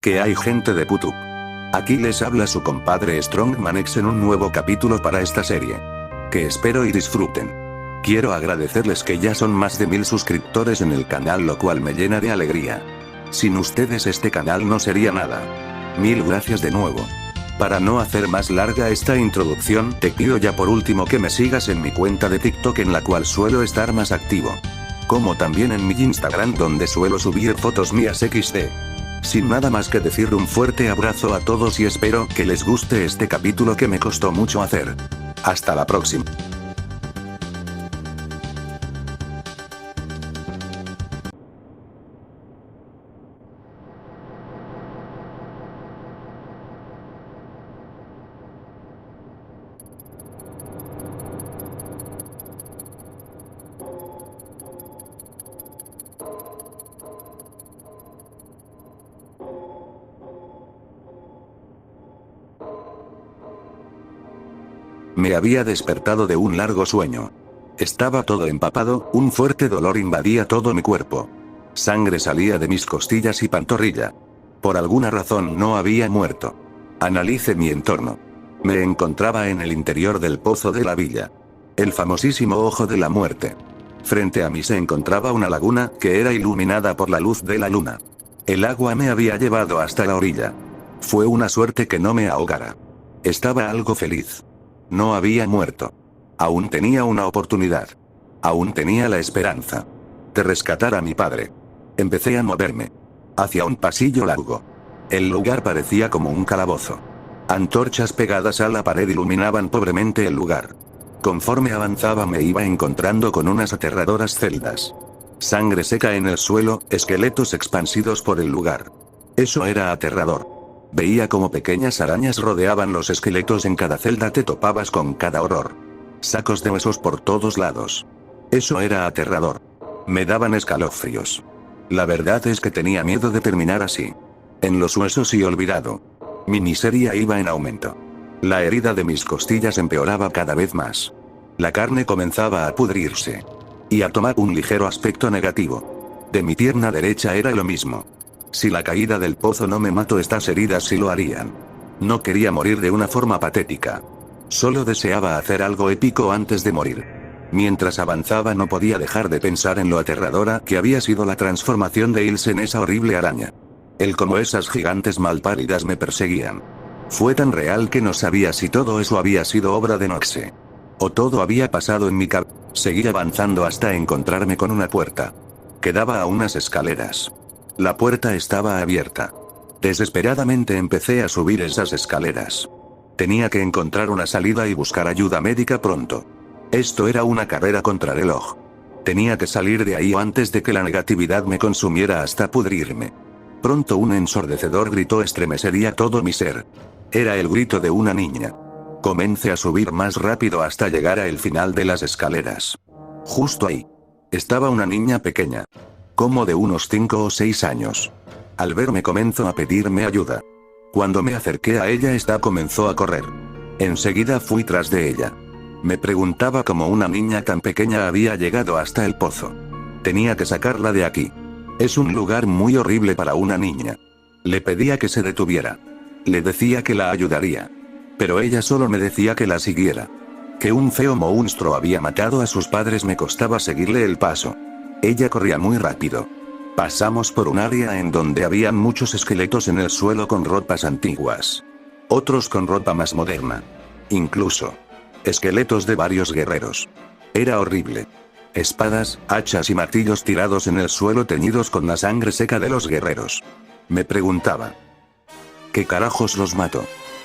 Que hay, gente de Putub. Aquí les habla su compadre Strongman X en un nuevo capítulo para esta serie. Que espero y disfruten. Quiero agradecerles que ya son más de 1000 suscriptores en el canal, lo cual me llena de alegría. Sin ustedes este canal no sería nada. 1000 gracias de nuevo. Para no hacer más larga esta introducción, te pido ya por último que me sigas en mi cuenta de TikTok, en la cual suelo estar más activo. Como también en mi Instagram, donde suelo subir fotos mías XD. Sin nada más que decir, un fuerte abrazo a todos y espero que les guste este capítulo que me costó mucho hacer. Hasta la próxima. Me había despertado de un largo sueño. Estaba todo empapado, un fuerte dolor invadía todo mi cuerpo. Sangre salía de mis costillas y pantorrilla. Por alguna razón no había muerto. Analicé mi entorno. Me encontraba en el interior del pozo de la villa. El famosísimo Ojo de la Muerte. Frente a mí se encontraba una laguna, que era iluminada por la luz de la luna. El agua me había llevado hasta la orilla. Fue una suerte que no me ahogara. Estaba algo feliz. No había muerto. Aún tenía una oportunidad. Aún tenía la esperanza de rescatar a mi padre. Empecé a moverme hacia un pasillo largo. El lugar parecía como un calabozo. Antorchas pegadas a la pared iluminaban pobremente el lugar. Conforme avanzaba me iba encontrando con unas aterradoras celdas. Sangre seca en el suelo, esqueletos expansidos por el lugar. Eso era aterrador. Veía como pequeñas arañas rodeaban los esqueletos, en cada celda te topabas con cada horror. Sacos de huesos por todos lados. Eso era aterrador. Me daban escalofríos. La verdad es que tenía miedo de terminar así. En los huesos y olvidado. Mi miseria iba en aumento. La herida de mis costillas empeoraba cada vez más. La carne comenzaba a pudrirse. Y a tomar un ligero aspecto negativo. De mi pierna derecha era lo mismo. Si la caída del pozo no me mató, estas heridas sí lo harían. No quería morir de una forma patética. Solo deseaba hacer algo épico antes de morir. Mientras avanzaba no podía dejar de pensar en lo aterradora que había sido la transformación de Ilse en esa horrible araña. El cómo esas gigantes malparidas me perseguían. Fue tan real que no sabía si todo eso había sido obra de Noxe. O todo había pasado en mi cabeza. Seguí avanzando hasta encontrarme con una puerta. Quedaba a unas escaleras. La puerta estaba abierta. Desesperadamente empecé a subir esas escaleras. Tenía que encontrar una salida y buscar ayuda médica pronto. Esto era una carrera contra reloj. Tenía que salir de ahí antes de que la negatividad me consumiera hasta pudrirme. Pronto un ensordecedor grito estremecería todo mi ser. Era el grito de una niña. Comencé a subir más rápido hasta llegar al final de las escaleras. Justo ahí estaba una niña pequeña. Como de unos 5 o 6 años. Al verme comenzó a pedirme ayuda. Cuando me acerqué a ella, esta comenzó a correr. Enseguida fui tras de ella. Me preguntaba cómo una niña tan pequeña había llegado hasta el pozo. Tenía que sacarla de aquí. Es un lugar muy horrible para una niña. Le pedía que se detuviera. Le decía que la ayudaría. Pero ella solo me decía que la siguiera. Que un feo monstruo había matado a sus padres, me costaba seguirle el paso. Ella corría muy rápido. Pasamos por un área en donde habían muchos esqueletos en el suelo con ropas antiguas. Otros con ropa más moderna. Incluso esqueletos de varios guerreros. Era horrible. Espadas, hachas y martillos tirados en el suelo, teñidos con la sangre seca de los guerreros. Me preguntaba, ¿qué carajos los mató?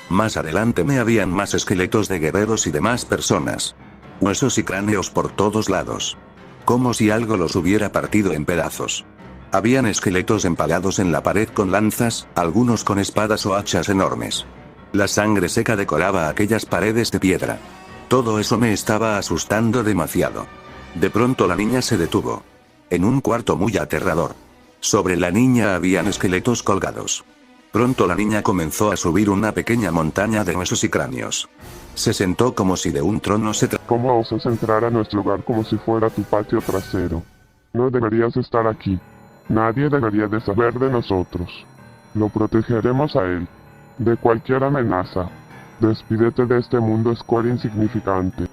Más adelante me habían más esqueletos de guerreros y demás personas. Huesos y cráneos por todos lados. Como si algo los hubiera partido en pedazos. Habían esqueletos empalados en la pared con lanzas, algunos con espadas o hachas enormes. La sangre seca decoraba aquellas paredes de piedra. Todo eso me estaba asustando demasiado. De pronto la niña se detuvo. En un cuarto muy aterrador. Sobre la niña habían esqueletos colgados. Pronto la niña comenzó a subir una pequeña montaña de huesos y cráneos. Se sentó como si de un trono se tratara. ¿Cómo osas entrar a nuestro hogar como si fuera tu patio trasero? No deberías estar aquí. Nadie debería de saber de nosotros. Lo protegeremos a él. De cualquier amenaza. Despídete de este mundo Square insignificante.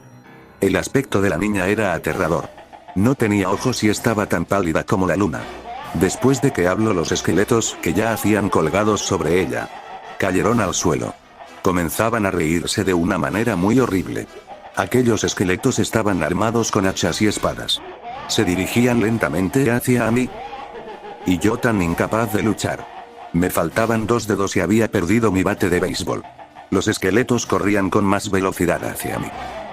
El aspecto de la niña era aterrador. No tenía ojos y estaba tan pálida como la luna. Después de que habló, los esqueletos que ya hacían colgados sobre ella cayeron al suelo. Comenzaban a reírse de una manera muy horrible. Aquellos esqueletos estaban armados con hachas y espadas. Se dirigían lentamente hacia mí. Y yo tan incapaz de luchar. Me faltaban 2 dedos y había perdido mi bate de béisbol. Los esqueletos corrían con más velocidad hacia mí.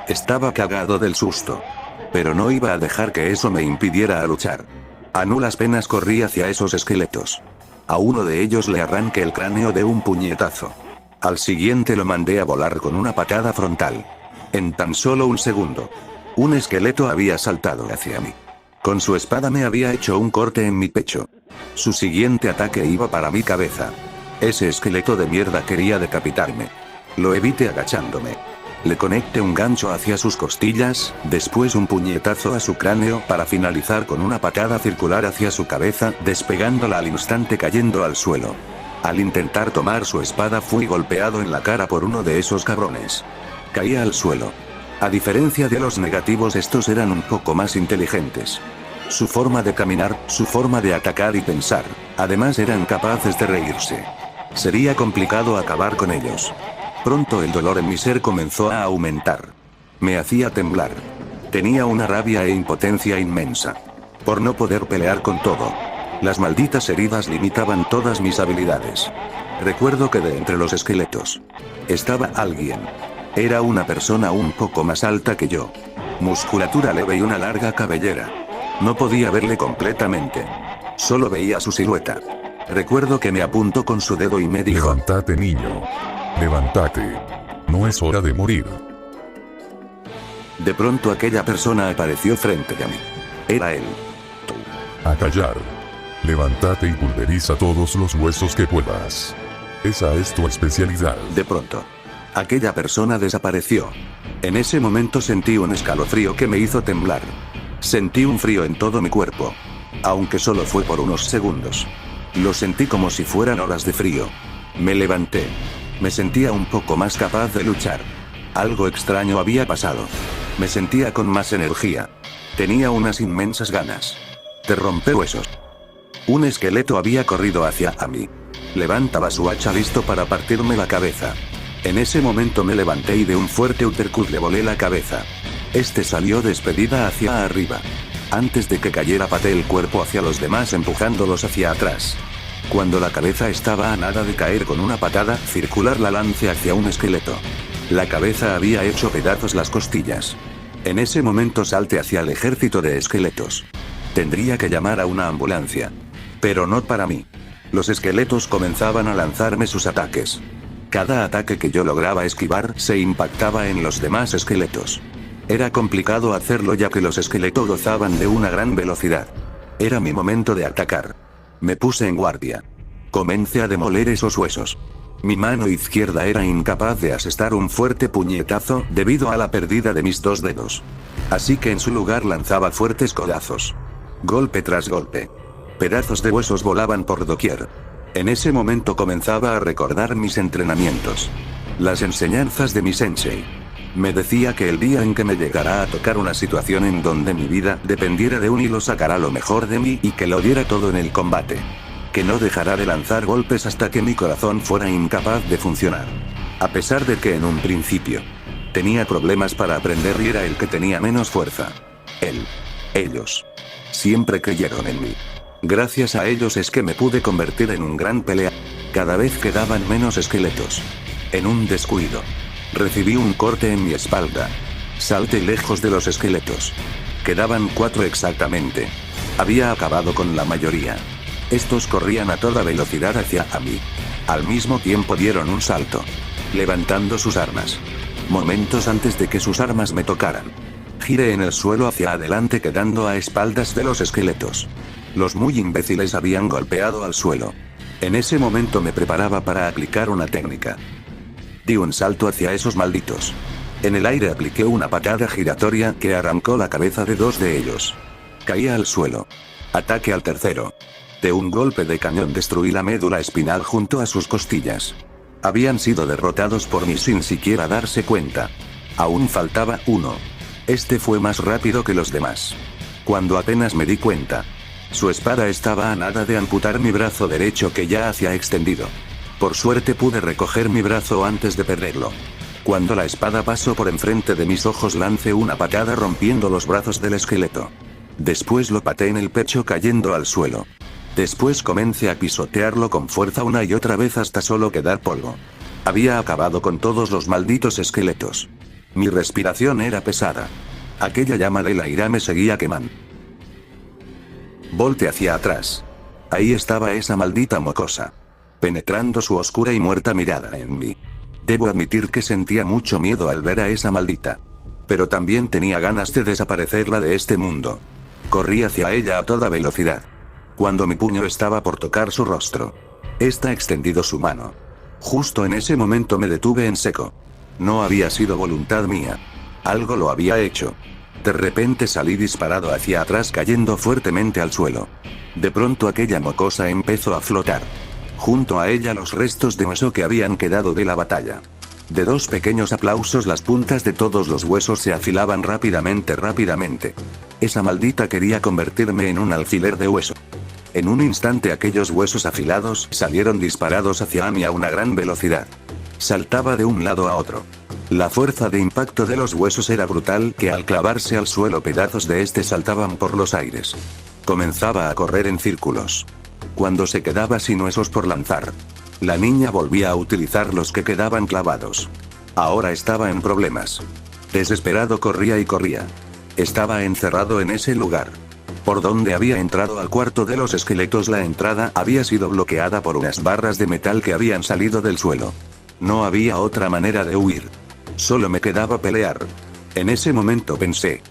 Estaba cagado del susto. Pero no iba a dejar que eso me impidiera a luchar. A nulas penas corrí hacia esos esqueletos. A uno de ellos le arranqué el cráneo de un puñetazo. Al siguiente lo mandé a volar con una patada frontal. En tan solo un segundo, un esqueleto había saltado hacia mí. Con su espada me había hecho un corte en mi pecho. Su siguiente ataque iba para mi cabeza. Ese esqueleto de mierda quería decapitarme. Lo evité agachándome. Le conecté un gancho hacia sus costillas, después un puñetazo a su cráneo para finalizar con una patada circular hacia su cabeza, despegándola al instante cayendo al suelo. Al intentar tomar su espada fui golpeado en la cara por uno de esos cabrones. Caí al suelo. A diferencia de los negativos, estos eran un poco más inteligentes. Su forma de caminar, su forma de atacar y pensar, además eran capaces de reírse. Sería complicado acabar con ellos. Pronto el dolor en mi ser comenzó a aumentar. Me hacía temblar. Tenía una rabia e impotencia inmensa. Por no poder pelear con todo. Las malditas heridas limitaban todas mis habilidades. Recuerdo que de entre los esqueletos estaba alguien. Era una persona un poco más alta que yo. Musculatura leve y una larga cabellera. No podía verle completamente. Solo veía su silueta. Recuerdo que me apuntó con su dedo y me dijo: Levántate, niño. Levántate. No es hora de morir. De pronto aquella persona apareció frente a mí. Era él. A callar. Levántate y pulveriza todos los huesos que puedas. Esa es tu especialidad. De pronto, aquella persona desapareció. En ese momento sentí un escalofrío que me hizo temblar. Sentí un frío en todo mi cuerpo. Aunque solo fue por unos segundos. Lo sentí como si fueran horas de frío. Me levanté. Me sentía un poco más capaz de luchar. Algo extraño había pasado. Me sentía con más energía. Tenía unas inmensas ganas de romper huesos. Un esqueleto había corrido hacia mí. Levantaba su hacha listo para partirme la cabeza. En ese momento me levanté y de un fuerte uppercut le volé la cabeza. Este salió despedida hacia arriba. Antes de que cayera pateé el cuerpo hacia los demás empujándolos hacia atrás. Cuando la cabeza estaba a nada de caer con una patada circular la lancé hacia un esqueleto. La cabeza había hecho pedazos las costillas. En ese momento salté hacia el ejército de esqueletos. Tendría que llamar a una ambulancia. Pero no para mí. Los esqueletos comenzaban a lanzarme sus ataques. Cada ataque que yo lograba esquivar se impactaba en los demás esqueletos. Era complicado hacerlo ya que los esqueletos gozaban de una gran velocidad. Era mi momento de atacar. Me puse en guardia. Comencé a demoler esos huesos. Mi mano izquierda era incapaz de asestar un fuerte puñetazo debido a la pérdida de mis 2 dedos. Así que en su lugar lanzaba fuertes codazos. Golpe tras golpe. Pedazos de huesos volaban por doquier. En ese momento comenzaba a recordar mis entrenamientos. Las enseñanzas de mi sensei. Me decía que el día en que me llegara a tocar una situación en donde mi vida dependiera de un hilo sacará lo mejor de mí y que lo diera todo en el combate. Que no dejará de lanzar golpes hasta que mi corazón fuera incapaz de funcionar. A pesar de que en un principio tenía problemas para aprender y era el que tenía menos fuerza. Ellos siempre creyeron en mí. Gracias a ellos es que me pude convertir en un gran peleador. Cada vez quedaban menos esqueletos. En un descuido, recibí un corte en mi espalda. Salté lejos de los esqueletos. Quedaban 4 exactamente. Había acabado con la mayoría. Estos corrían a toda velocidad hacia mí. Al mismo tiempo dieron un salto, levantando sus armas. Momentos antes de que sus armas me tocaran, giré en el suelo hacia adelante quedando a espaldas de los esqueletos. Los muy imbéciles habían golpeado al suelo. En ese momento me preparaba para aplicar una técnica. Di un salto hacia esos malditos. En el aire apliqué una patada giratoria que arrancó la cabeza de 2 de ellos. Caí al suelo. Ataque al tercero. De un golpe de cañón destruí la médula espinal junto a sus costillas. Habían sido derrotados por mí sin siquiera darse cuenta. Aún faltaba uno. Este fue más rápido que los demás. Cuando apenas me di cuenta, su espada estaba a nada de amputar mi brazo derecho que ya hacía extendido. Por suerte pude recoger mi brazo antes de perderlo. Cuando la espada pasó por enfrente de mis ojos lancé una patada rompiendo los brazos del esqueleto. Después lo pateé en el pecho cayendo al suelo. Después comencé a pisotearlo con fuerza una y otra vez hasta solo quedar polvo. Había acabado con todos los malditos esqueletos. Mi respiración era pesada. Aquella llama de la ira me seguía quemando. Volté hacia atrás. Ahí estaba esa maldita mocosa, penetrando su oscura y muerta mirada en mí. Debo admitir que sentía mucho miedo al ver a esa maldita. Pero también tenía ganas de desaparecerla de este mundo. Corrí hacia ella a toda velocidad. Cuando mi puño estaba por tocar su rostro, esta extendido su mano. Justo en ese momento me detuve en seco. No había sido voluntad mía. Algo lo había hecho. De repente salí disparado hacia atrás cayendo fuertemente al suelo. De pronto aquella mocosa empezó a flotar. Junto a ella los restos de hueso que habían quedado de la batalla. De dos pequeños aplausos las puntas de todos los huesos se afilaban rápidamente. Esa maldita quería convertirme en un alfiler de hueso. En un instante aquellos huesos afilados salieron disparados hacia mí a una gran velocidad. Saltaba de un lado a otro. La fuerza de impacto de los huesos era brutal que al clavarse al suelo pedazos de este saltaban por los aires. Comenzaba a correr en círculos. Cuando se quedaba sin huesos por lanzar, la niña volvía a utilizar los que quedaban clavados. Ahora estaba en problemas. Desesperado corría y corría. Estaba encerrado en ese lugar. Por donde había entrado al cuarto de los esqueletos la entrada había sido bloqueada por unas barras de metal que habían salido del suelo. No había otra manera de huir. Solo me quedaba pelear. En ese momento pensé: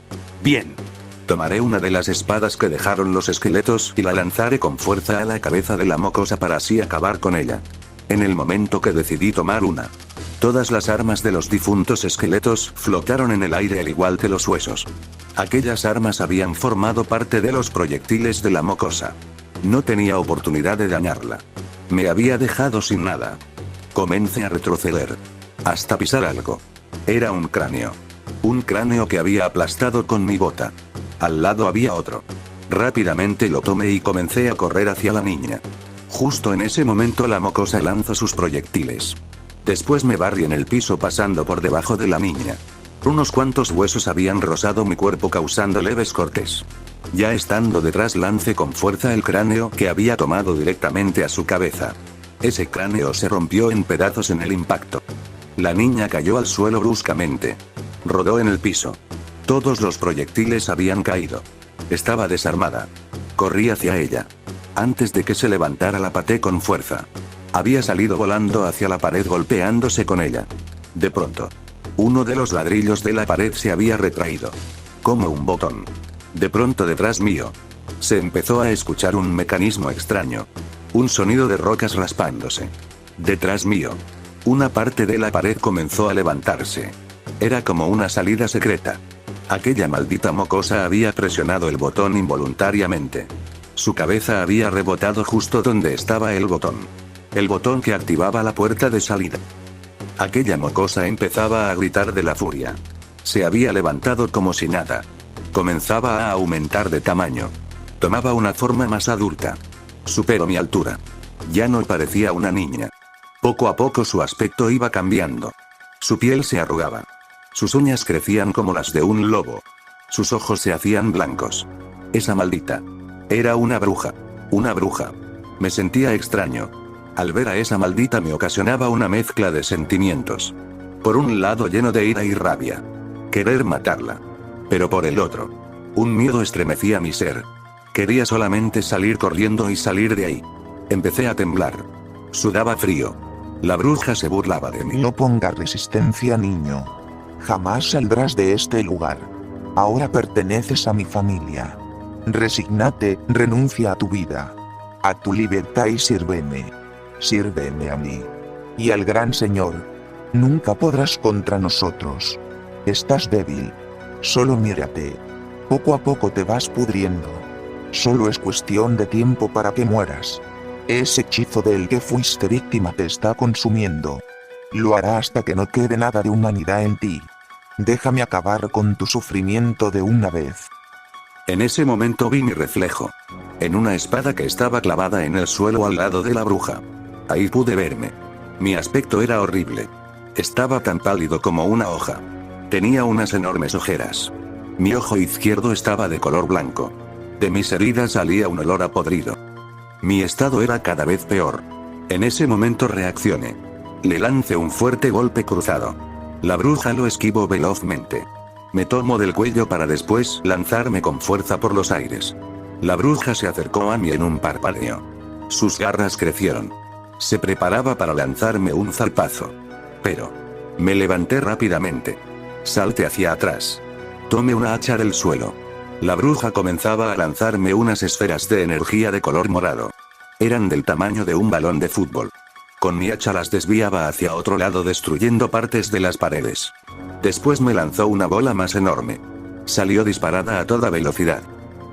bien. Tomaré una de las espadas que dejaron los esqueletos y la lanzaré con fuerza a la cabeza de la mocosa para así acabar con ella. En el momento que decidí tomar una, todas las armas de los difuntos esqueletos flotaron en el aire al igual que los huesos. Aquellas armas habían formado parte de los proyectiles de la mocosa. No tenía oportunidad de dañarla. Me había dejado sin nada. Comencé a retroceder. Hasta pisar algo. Era un cráneo. Un cráneo que había aplastado con mi bota. Al lado había otro. Rápidamente lo tomé y comencé a correr hacia la niña. Justo en ese momento la mocosa lanzó sus proyectiles. Después me barrí en el piso pasando por debajo de la niña. Unos cuantos huesos habían rozado mi cuerpo causando leves cortes. Ya estando detrás lancé con fuerza el cráneo que había tomado directamente a su cabeza. Ese cráneo se rompió en pedazos en el impacto. La niña cayó al suelo bruscamente. Rodó en el piso. Todos los proyectiles habían caído. Estaba desarmada. Corrí hacia ella. Antes de que se levantara la pateé con fuerza. Había salido volando hacia la pared golpeándose con ella. De pronto, uno de los ladrillos de la pared se había retraído. Como un botón. De pronto detrás mío, se empezó a escuchar un mecanismo extraño. Un sonido de rocas raspándose. Detrás mío, una parte de la pared comenzó a levantarse. Era como una salida secreta. Aquella maldita mocosa había presionado el botón involuntariamente. Su cabeza había rebotado justo donde estaba el botón. El botón que activaba la puerta de salida. Aquella mocosa empezaba a gritar de la furia. Se había levantado como si nada. Comenzaba a aumentar de tamaño. Tomaba una forma más adulta. Superó mi altura. Ya no parecía una niña. Poco a poco su aspecto iba cambiando. Su piel se arrugaba. Sus uñas crecían como las de un lobo. Sus ojos se hacían blancos. Esa maldita. Era una bruja. Una bruja. Me sentía extraño. Al ver a esa maldita me ocasionaba una mezcla de sentimientos. Por un lado lleno de ira y rabia. Querer matarla. Pero por el otro, un miedo estremecía mi ser. Quería solamente salir corriendo y salir de ahí. Empecé a temblar. Sudaba frío. La bruja se burlaba de mí. No pongas resistencia, niño. Jamás saldrás de este lugar. Ahora perteneces a mi familia. Resígnate, renuncia a tu vida. A tu libertad y sírveme. Sírveme a mí. Y al gran Señor. Nunca podrás contra nosotros. Estás débil. Solo mírate. Poco a poco te vas pudriendo. Solo es cuestión de tiempo para que mueras. Ese hechizo del que fuiste víctima te está consumiendo. Lo hará hasta que no quede nada de humanidad en ti. Déjame acabar con tu sufrimiento de una vez. En ese momento vi mi reflejo. En una espada que estaba clavada en el suelo al lado de la bruja. Ahí pude verme. Mi aspecto era horrible. Estaba tan pálido como una hoja. Tenía unas enormes ojeras. Mi ojo izquierdo estaba de color blanco. De mis heridas salía un olor a podrido. Mi estado era cada vez peor. En ese momento reaccioné. Le lancé un fuerte golpe cruzado. La bruja lo esquivó velozmente. Me tomó del cuello para después lanzarme con fuerza por los aires. La bruja se acercó a mí en un parpadeo. Sus garras crecieron. Se preparaba para lanzarme un zarpazo. Pero me levanté rápidamente. Salté hacia atrás. Tomé una hacha del suelo. La bruja comenzaba a lanzarme unas esferas de energía de color morado. Eran del tamaño de un balón de fútbol. Con mi hacha las desviaba hacia otro lado destruyendo partes de las paredes. Después me lanzó una bola más enorme. Salió disparada a toda velocidad.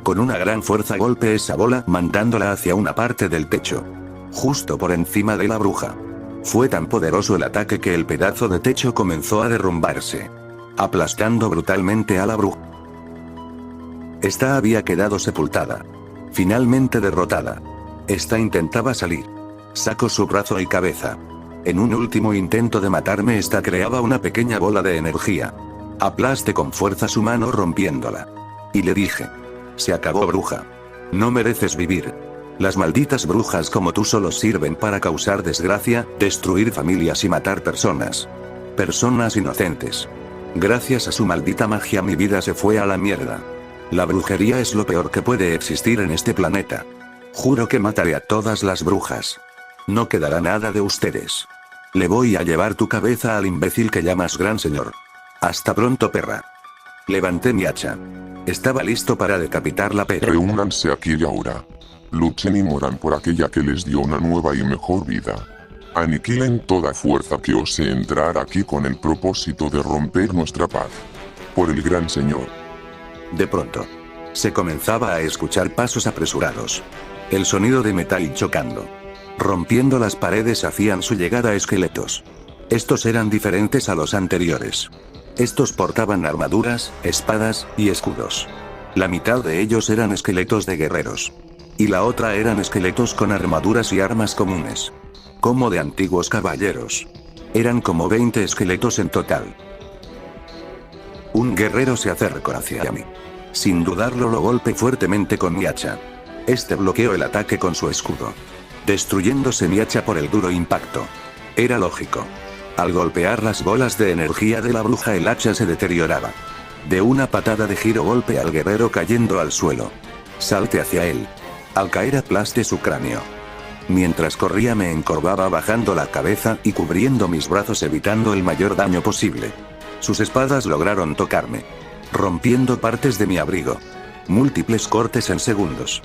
Con una gran fuerza golpeé esa bola mandándola hacia una parte del techo. Justo por encima de la bruja. Fue tan poderoso el ataque que el pedazo de techo comenzó a derrumbarse. Aplastando brutalmente a la bruja. Esta había quedado sepultada. Finalmente derrotada. Esta intentaba salir. Sacó su brazo y cabeza. En un último intento de matarme, esta creaba una pequeña bola de energía. Aplasté con fuerza su mano rompiéndola. Y le dije: se acabó, bruja. No mereces vivir. Las malditas brujas como tú solo sirven para causar desgracia, destruir familias y matar personas. Personas inocentes. Gracias a su maldita magia mi vida se fue a la mierda. La brujería es lo peor que puede existir en este planeta. Juro que mataré a todas las brujas. No quedará nada de ustedes. Le voy a llevar tu cabeza al imbécil que llamas gran señor. Hasta pronto, perra. Levanté mi hacha. Estaba listo para decapitarla, pero... Reúnanse aquí y ahora. Luchen y mueran por aquella que les dio una nueva y mejor vida. Aniquilen toda fuerza que ose entrar aquí con el propósito de romper nuestra paz. Por el gran señor. De pronto, se comenzaba a escuchar pasos apresurados. El sonido de metal chocando. Rompiendo las paredes hacían su llegada esqueletos. Estos eran diferentes a los anteriores. Estos portaban armaduras, espadas y escudos. La mitad de ellos eran esqueletos de guerreros. Y la otra eran esqueletos con armaduras y armas comunes. Como de antiguos caballeros. Eran como 20 esqueletos en total. Un guerrero se acercó hacia mí. Sin dudarlo lo golpeé fuertemente con mi hacha. Este bloqueó el ataque con su escudo. Destruyéndose mi hacha por el duro impacto. Era lógico. Al golpear las bolas de energía de la bruja el hacha se deterioraba. De una patada de giro golpeé al guerrero cayendo al suelo. Salté hacia él. Al caer aplasté su cráneo. Mientras corría me encorvaba bajando la cabeza y cubriendo mis brazos evitando el mayor daño posible. Sus espadas lograron tocarme. Rompiendo partes de mi abrigo. Múltiples cortes en segundos.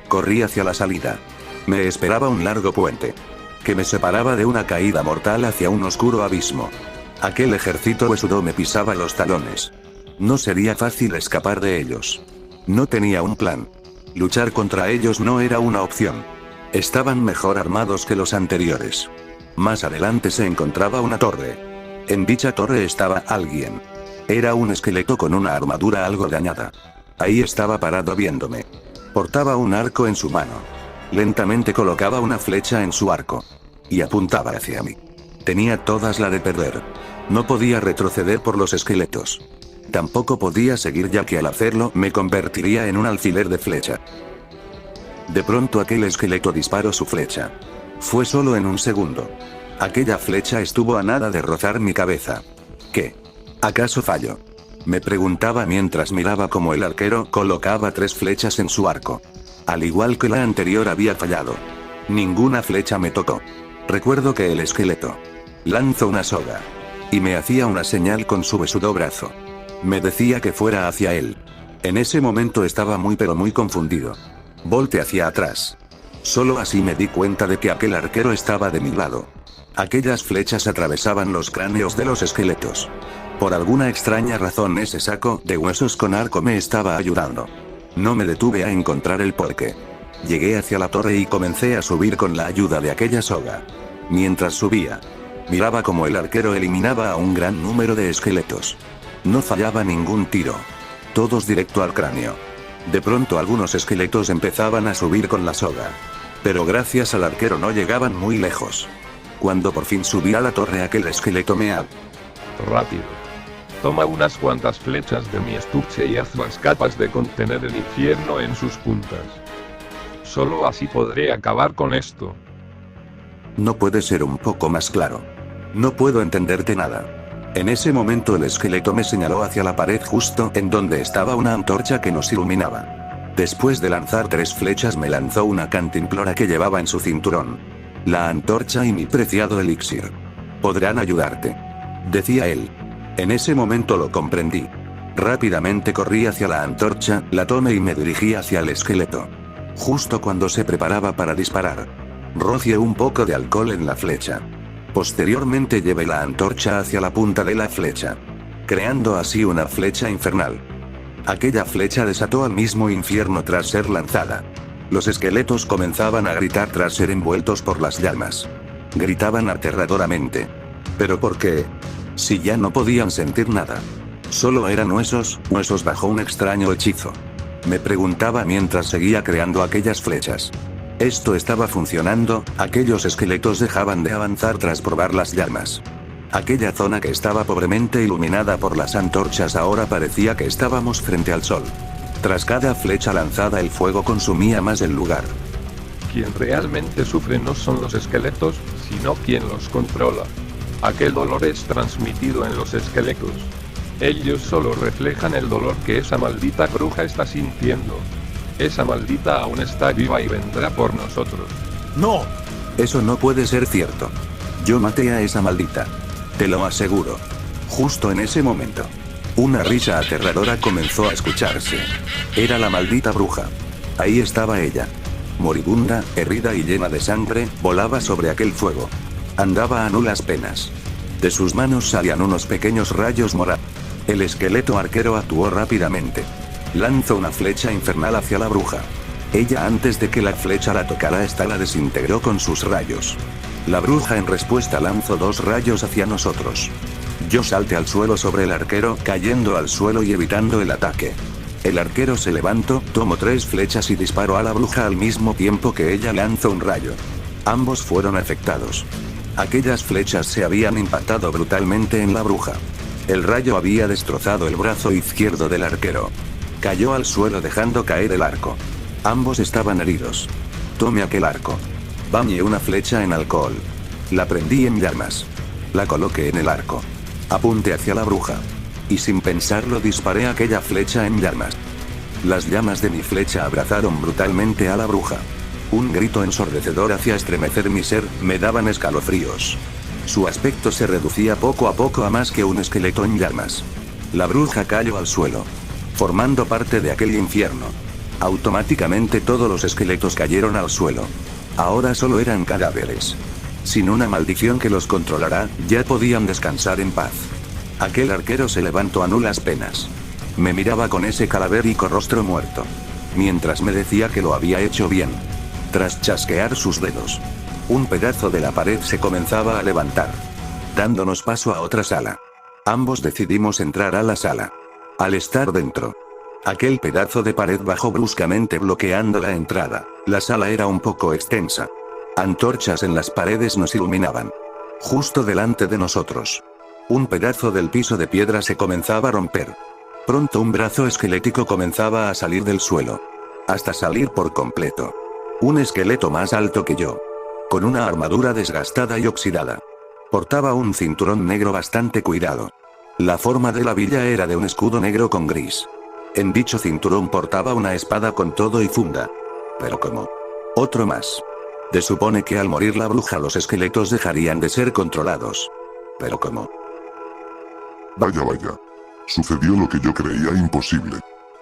Corrí hacia la salida. Me esperaba un largo puente. Que me separaba de una caída mortal hacia un oscuro abismo. Aquel ejército huesudo me pisaba los talones. No sería fácil escapar de ellos. No tenía un plan. Luchar contra ellos no era una opción. Estaban mejor armados que los anteriores. Más adelante se encontraba una torre. En dicha torre estaba alguien. Era un esqueleto con una armadura algo dañada. Ahí estaba parado viéndome. Portaba un arco en su mano. Lentamente colocaba una flecha en su arco. Y apuntaba hacia mí. Tenía todas la de perder. No podía retroceder por los esqueletos. Tampoco podía seguir ya que al hacerlo me convertiría en un alfiler de flecha. De pronto aquel esqueleto disparó su flecha. Fue solo en un segundo. Aquella flecha estuvo a nada de rozar mi cabeza. ¿Qué? ¿Acaso falló? Me preguntaba mientras miraba cómo el arquero colocaba 3 flechas en su arco. Al igual que la anterior había fallado. Ninguna flecha me tocó. Recuerdo que el esqueleto lanzó una soga. Y me hacía una señal con su besudo brazo. Me decía que fuera hacia él. En ese momento estaba muy confundido. Volté hacia atrás. Solo así me di cuenta de que aquel arquero estaba de mi lado. Aquellas flechas atravesaban los cráneos de los esqueletos. Por alguna extraña razón ese saco de huesos con arco me estaba ayudando. No me detuve a encontrar el porqué. Llegué hacia la torre y comencé a subir con la ayuda de aquella soga. Mientras subía, miraba como el arquero eliminaba a un gran número de esqueletos. No fallaba ningún tiro. Todos directo al cráneo. De pronto algunos esqueletos empezaban a subir con la soga. Pero gracias al arquero no llegaban muy lejos. Cuando por fin subí a la torre, aquel esqueleto me Rápido. Toma unas cuantas flechas de mi estuche y hazlas capas de contener el infierno en sus puntas. Solo así podré acabar con esto. No puede ser un poco más claro. No puedo entenderte nada. En ese momento el esqueleto me señaló hacia la pared justo en donde estaba una antorcha que nos iluminaba. Después de lanzar 3 flechas me lanzó una cantimplora que llevaba en su cinturón. La antorcha y mi preciado elixir podrán ayudarte, decía él. En ese momento lo comprendí. Rápidamente corrí hacia la antorcha, la tomé y me dirigí hacia el esqueleto. Justo cuando se preparaba para disparar, rocié un poco de alcohol en la flecha. Posteriormente llevé la antorcha hacia la punta de la flecha, creando así una flecha infernal. Aquella flecha desató al mismo infierno tras ser lanzada. Los esqueletos comenzaban a gritar tras ser envueltos por las llamas. Gritaban aterradoramente. ¿Pero por qué? Si ya no podían sentir nada. Solo eran huesos bajo un extraño hechizo. Me preguntaba mientras seguía creando aquellas flechas. Esto estaba funcionando, aquellos esqueletos dejaban de avanzar tras probar las llamas. Aquella zona que estaba pobremente iluminada por las antorchas ahora parecía que estábamos frente al sol. Tras cada flecha lanzada el fuego consumía más el lugar. Quien realmente sufre no son los esqueletos, sino quien los controla. Aquel dolor es transmitido en los esqueletos. Ellos solo reflejan el dolor que esa maldita bruja está sintiendo. Esa maldita aún está viva y vendrá por nosotros. ¡No! Eso no puede ser cierto. Yo maté a esa maldita. Te lo aseguro. Justo en ese momento, una risa aterradora comenzó a escucharse. Era la maldita bruja. Ahí estaba ella. Moribunda, herida y llena de sangre, volaba sobre aquel fuego. Andaba a nulas penas. De sus manos salían unos pequeños rayos morados. El esqueleto arquero actuó rápidamente. Lanzó una flecha infernal hacia la bruja. Ella, antes de que la flecha la tocara, esta la desintegró con sus rayos. La bruja en respuesta lanzó 2 rayos hacia nosotros. Yo salté al suelo sobre el arquero, cayendo al suelo y evitando el ataque. El arquero se levantó, tomó 3 flechas y disparó a la bruja al mismo tiempo que ella lanzó un rayo. Ambos fueron afectados. Aquellas flechas se habían impactado brutalmente en la bruja. El rayo había destrozado el brazo izquierdo del arquero. Cayó al suelo dejando caer el arco. Ambos estaban heridos. Tomé aquel arco. Bañé una flecha en alcohol. La prendí en llamas. La coloqué en el arco. Apunté hacia la bruja. Y sin pensarlo disparé aquella flecha en llamas. Las llamas de mi flecha abrazaron brutalmente a la bruja. Un grito ensordecedor hacía estremecer mi ser, me daban escalofríos. Su aspecto se reducía poco a poco a más que un esqueleto en llamas. La bruja cayó al suelo, formando parte de aquel infierno. Automáticamente todos los esqueletos cayeron al suelo. Ahora solo eran cadáveres. Sin una maldición que los controlara, ya podían descansar en paz. Aquel arquero se levantó a nulas penas. Me miraba con ese cadavérico rostro muerto, mientras me decía que lo había hecho bien. Tras chasquear sus dedos, un pedazo de la pared se comenzaba a levantar, dándonos paso a otra sala. Ambos decidimos entrar a la sala. Al estar dentro, aquel pedazo de pared bajó bruscamente bloqueando la entrada. La sala era un poco extensa. Antorchas en las paredes nos iluminaban. Justo delante de nosotros, un pedazo del piso de piedra se comenzaba a romper. Pronto un brazo esquelético comenzaba a salir del suelo, hasta salir por completo. Un esqueleto más alto que yo, con una armadura desgastada y oxidada. Portaba un cinturón negro bastante cuidado. La forma de la villa era de un escudo negro con gris. En dicho cinturón portaba una espada con todo y funda. Pero ¿cómo? Otro más. Se supone que al morir la bruja los esqueletos dejarían de ser controlados. Pero ¿cómo? Vaya. Sucedió lo que yo creía imposible.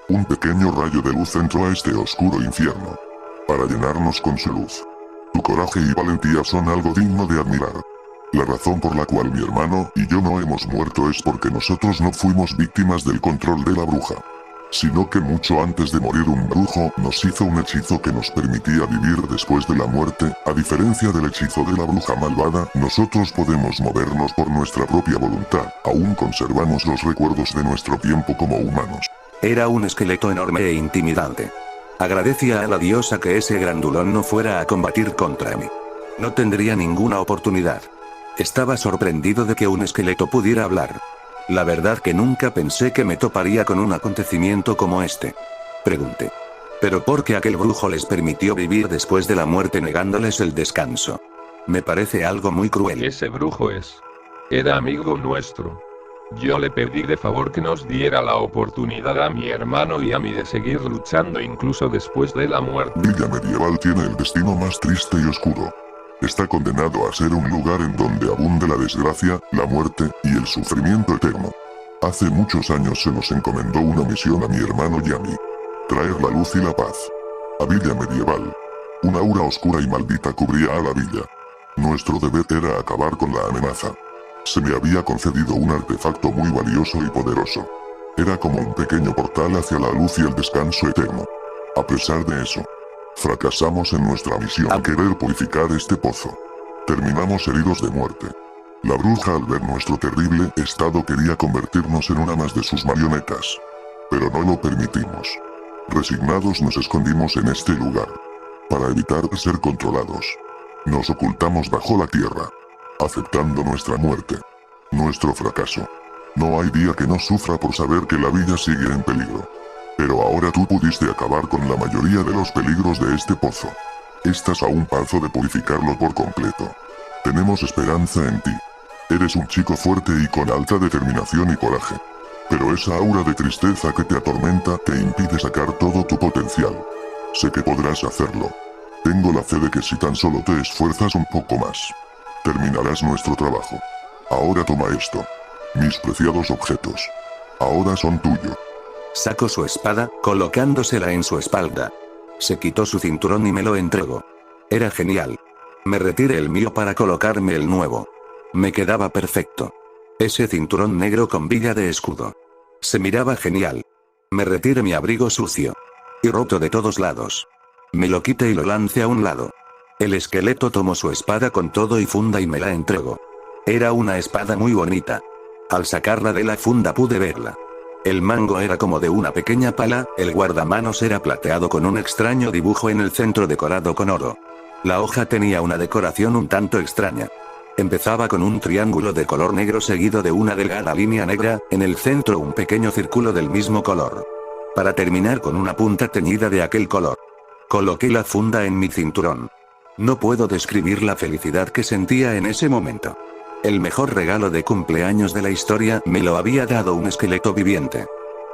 Un pequeño rayo de luz entró a este oscuro infierno, para llenarnos con su luz. Tu coraje y valentía son algo digno de admirar. La razón por la cual mi hermano y yo no hemos muerto es porque nosotros no fuimos víctimas del control de la bruja. sino que mucho antes de morir un brujo nos hizo un hechizo que nos permitía vivir después de la muerte. A diferencia del hechizo de la bruja malvada, nosotros podemos movernos por nuestra propia voluntad, aún conservamos los recuerdos de nuestro tiempo como humanos. Era un esqueleto enorme e intimidante. Agradecía a la diosa que ese grandulón no fuera a combatir contra mí. No tendría ninguna oportunidad. Estaba sorprendido de que un esqueleto pudiera hablar. La verdad que nunca pensé que me toparía con un acontecimiento como este. Pregunté. ¿Pero por qué aquel brujo les permitió vivir después de la muerte negándoles el descanso? Me parece algo muy cruel. Ese brujo era amigo nuestro. Yo le pedí de favor que nos diera la oportunidad a mi hermano y a mí de seguir luchando incluso después de la muerte. Villa Medieval tiene el destino más triste y oscuro. Está condenado a ser un lugar en donde abunde la desgracia, la muerte, y el sufrimiento eterno. Hace muchos años se nos encomendó una misión a mi hermano y a mí. Traer la luz y la paz. A Villa Medieval. Una aura oscura y maldita cubría a la villa. Nuestro deber era acabar con la amenaza. Se me había concedido un artefacto muy valioso y poderoso. Era como un pequeño portal hacia la luz y el descanso eterno. A pesar de eso, fracasamos en nuestra misión al querer purificar este pozo. Terminamos heridos de muerte. La bruja al ver nuestro terrible estado quería convertirnos en una más de sus marionetas. Pero no lo permitimos. Resignados nos escondimos en este lugar. Para evitar ser controlados. Nos ocultamos bajo la tierra. Aceptando nuestra muerte. Nuestro fracaso. No hay día que no sufra por saber que la villa sigue en peligro. Pero ahora tú pudiste acabar con la mayoría de los peligros de este pozo. Estás a un paso de purificarlo por completo. Tenemos esperanza en ti. Eres un chico fuerte y con alta determinación y coraje. Pero esa aura de tristeza que te atormenta te impide sacar todo tu potencial. Sé que podrás hacerlo. Tengo la fe de que si tan solo te esfuerzas un poco más, terminarás nuestro trabajo. Ahora toma esto. Mis preciados objetos. Ahora son tuyos. Sacó su espada, colocándosela en su espalda. Se quitó su cinturón y me lo entregó. Era genial. Me retiré el mío para colocarme el nuevo. Me quedaba perfecto. Ese cinturón negro con villa de escudo. Se miraba genial. Me retiré mi abrigo sucio y roto de todos lados. Me lo quité y lo lancé a un lado. El esqueleto tomó su espada con todo y funda y me la entregó. Era una espada muy bonita. Al sacarla de la funda pude verla. El mango era como de una pequeña pala, el guardamanos era plateado con un extraño dibujo en el centro decorado con oro. La hoja tenía una decoración un tanto extraña. Empezaba con un triángulo de color negro seguido de una delgada línea negra, en el centro un pequeño círculo del mismo color. Para terminar con una punta teñida de aquel color. Coloqué la funda en mi cinturón. No puedo describir la felicidad que sentía en ese momento. El mejor regalo de cumpleaños de la historia me lo había dado un esqueleto viviente.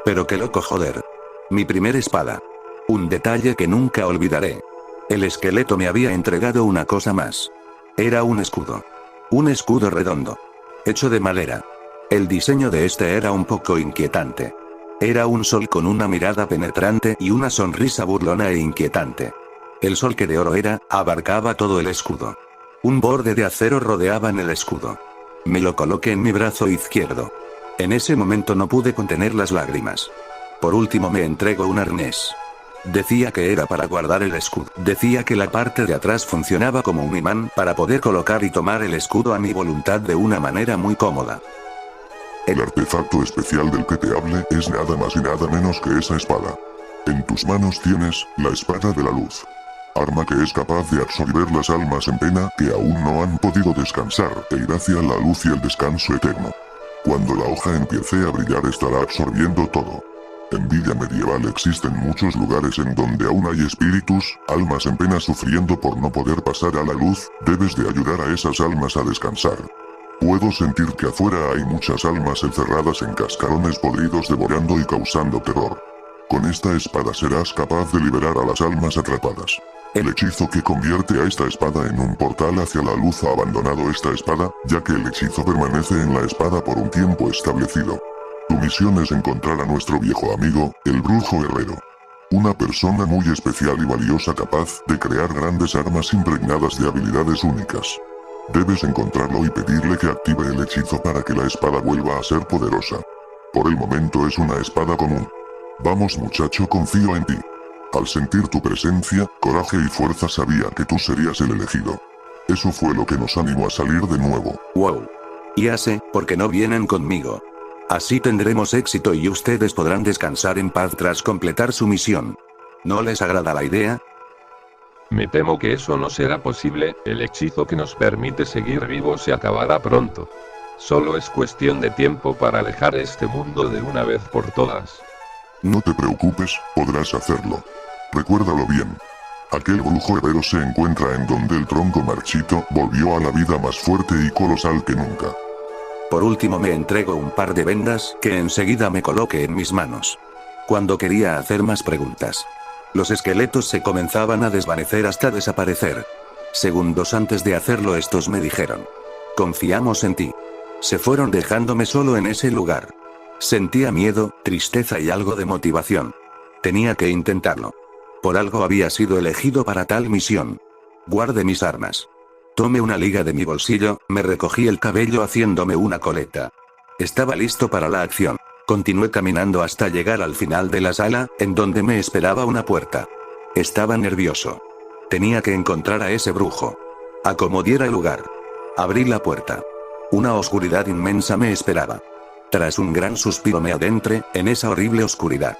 Pero qué loco joder. Mi primer espada. Un detalle que nunca olvidaré. El esqueleto me había entregado una cosa más. Era un escudo. Un escudo redondo. Hecho de madera. El diseño de este era un poco inquietante. Era un sol con una mirada penetrante y una sonrisa burlona e inquietante. El sol que de oro era, abarcaba todo el escudo. Un borde de acero rodeaba en el escudo. Me lo coloqué en mi brazo izquierdo. En ese momento no pude contener las lágrimas. Por último me entregó un arnés. Decía que era para guardar el escudo. Decía que la parte de atrás funcionaba como un imán para poder colocar y tomar el escudo a mi voluntad de una manera muy cómoda. El artefacto especial del que te hable es nada más y nada menos que esa espada. En tus manos tienes la espada de la luz. Arma que es capaz de absorber las almas en pena que aún no han podido descansar e ir hacia la luz y el descanso eterno. Cuando la hoja empiece a brillar estará absorbiendo todo. En Villa Medieval existen muchos lugares en donde aún hay espíritus, almas en pena sufriendo por no poder pasar a la luz, debes de ayudar a esas almas a descansar. Puedo sentir que afuera hay muchas almas encerradas en cascarones podridos devorando y causando terror. Con esta espada serás capaz de liberar a las almas atrapadas. El hechizo que convierte a esta espada en un portal hacia la luz ha abandonado esta espada, ya que el hechizo permanece en la espada por un tiempo establecido. Tu misión es encontrar a nuestro viejo amigo, el brujo herrero. Una persona muy especial y valiosa capaz de crear grandes armas impregnadas de habilidades únicas. Debes encontrarlo y pedirle que active el hechizo para que la espada vuelva a ser poderosa. Por el momento es una espada común. Vamos muchacho, confío en ti. Al sentir tu presencia, coraje y fuerza sabía que tú serías el elegido. Eso fue lo que nos animó a salir de nuevo. Wow. Ya sé, porque no vienen conmigo. Así tendremos éxito y ustedes podrán descansar en paz tras completar su misión. ¿No les agrada la idea? Me temo que eso no será posible, el hechizo que nos permite seguir vivos se acabará pronto. Solo es cuestión de tiempo para alejar este mundo de una vez por todas. No te preocupes, podrás hacerlo. Recuérdalo bien. Aquel brujo herrero se encuentra en donde el tronco marchito volvió a la vida más fuerte y colosal que nunca. Por último me entrego un par de vendas que enseguida me coloqué en mis manos. Cuando quería hacer más preguntas, los esqueletos se comenzaban a desvanecer hasta desaparecer. Segundos antes de hacerlo estos me dijeron: confiamos en ti. Se fueron dejándome solo en ese lugar. Sentía miedo, tristeza y algo de motivación. Tenía que intentarlo. Por algo había sido elegido para tal misión. Guardé mis armas. Tomé una liga de mi bolsillo, me recogí el cabello haciéndome una coleta. Estaba listo para la acción. Continué caminando hasta llegar al final de la sala, en donde me esperaba una puerta. Estaba nervioso. Tenía que encontrar a ese brujo. A como diera lugar. Abrí la puerta. Una oscuridad inmensa me esperaba. Tras un gran suspiro me adentré en esa horrible oscuridad.